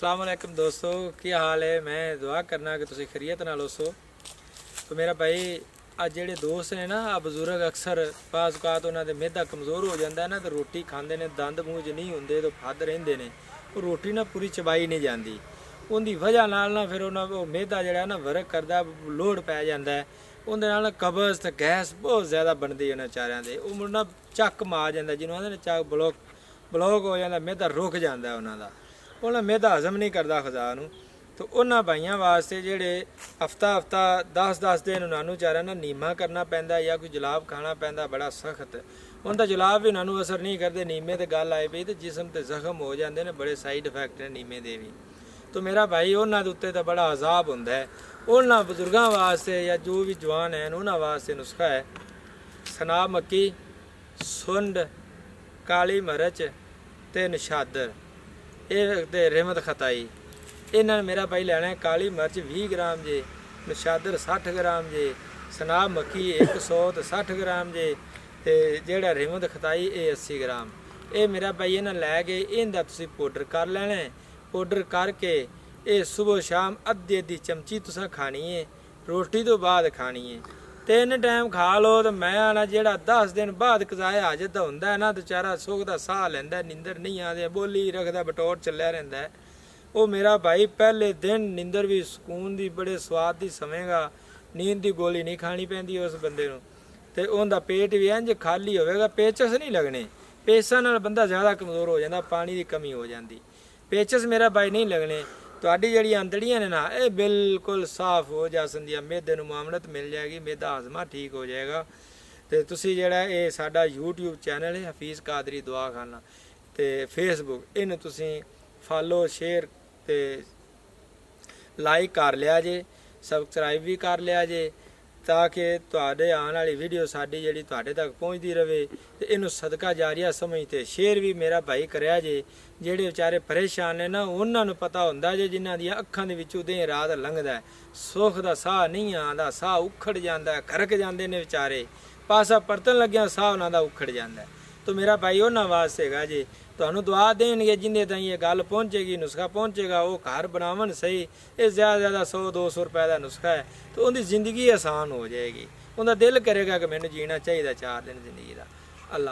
अस्सलाम वालेकुम दोस्तों, की हाल है। मैं दुआ करना कि तुम खैरियत नाल होसो। तो मेरा भाई आज जेडे दोस्त ने ना बजुर्ग अक्सर बाज़ औकात उन्होंने मैदा कमज़ोर हो जाता है ना, तो रोटी खाते हैं दंद मूँह च नहीं होंगे तो फद रहिंदे ने, वो रोटी ना पूरी चबाई नहीं जाती। उनकी वजह नाल ना फिर उन्होंने मैदा जड़ा ना वर्क करता, लोड पै जाता है, उनके नाल कब्ज़ तो गैस बहुत ज़्यादा बनती है उन्होंने चारियां दे। वो मुंडा चक मार जाता, जिन्होंने आते चक ब्लॉक हो जाता, मैदा रुक जाता है उन्होंने, उन्हें मैदा हजम नहीं करता खजा नूं। तो उन्होंने भाइयों वास्ते जेडे हफ्ता हफ्ता 10-10 दिन उन्होंने चारा ना नीमा करना पैंदा या कोई जलाब खाना पैंदा बड़ा सख्त। उनका जलाब भी उन्होंने असर नहीं करते। नीमे तो गल आई पई तो जिसम ते जख्म हो जाते हैं, बड़े साइड इफेक्ट ने नीमे दे भी। तो मेरा भाई उन्होंने उत्ते तो बड़ा अजाब होंदा है। उन्होंने बजुर्गों वास्ते या जो भी जवान हैं उन्होंने वास्ते नुस्खा है सनाब मक्की, सुंड, काली मिर्च ते नशादर ते रहमत खताई। इन्होंने मेरा भाई लैना है काली मिर्च 20 ग्राम जे, नशादर 60 ग्राम जे, सनाब मक्की 100 तो 60 ग्राम जे, ते जेड़ा रहमत खताई ये 80 ग्राम। ये मेरा भाई इन्हें लैके इनका तुम पाउडर कर लेना है। पाउडर करके ये सुबह शाम अद्धी अद्धी चमची तुसा खानी है, रोटी तो बाद खानी है। 3 टाइम खा लो। तो मैं आना जेड़ा 10 दिन बाद कजाया हाजत का होंदा है ना, तो बेचारा सुख का साह लैंदा, नींदर नहीं आती, बोली रखता, बटोर चलिया रहिंदा है। वो मेरा भाई पहले दिन नींदर भी सुकून की बड़े स्वाद की सवेगा, नींद की गोली नहीं खानी पैंदी उस बंदे नूं, ते उनका पेट भी इंज खाली होवेगा, पेचस नहीं लगने। पेसा नाल बंदा ज़्यादा कमज़ोर हो जाता, पानी की कमी हो जाती। पेचस मेरा भाई नहीं लगने। तुहाडी जड़ी अंतड़ियां ने ना ये बिल्कुल साफ हो जासंदियां, मैदे नूं मामनत मिल जाएगी, मैदा हाजमा ठीक हो जाएगा। तो तुसी जेड़ा ये साडा यूट्यूब चैनल है हफीज़ कादरी दुआखाना ते फेसबुक, इन्हूं तुसी फॉलो शेयर ते लाइक कर लिया जे, सबसक्राइब भी कर लिया जे, ताकि तुहाडे आने वाली वीडियो साडी जेड़ी तुहाडे तक पहुँचती रहे। तो इनू सदका जारिया समझते शेयर भी मेरा भाई करया जे। जेडे बेचारे परेशान ने ना उन्होंने पता होंदा जे, जिन्हां दी अखां दे विचों दिन रात लंघदा है, सुख दा साह नहीं आंदा, साह उखड़ जांदा है, खरक जांदे ने बेचारे, पासा परतन लग्या साह उन्हां दा उखड़ जांदा है। तो मेरा भाई उन्हां वास्ते हैगा जी, तुहानूं दुआ देणगे जिंदे ताईं ये गल पहुँचेगी, नुस्खा पहुँचेगा, वो घर बनावन सही। ये ज़्यादा 100-200 रुपए का नुस्खा है, तो उनकी ज़िंदगी आसान हो जाएगी। उनका दिल करेगा कि मैंने जीना चाहिए 4 दिन जिंदगी का। अल्लाह।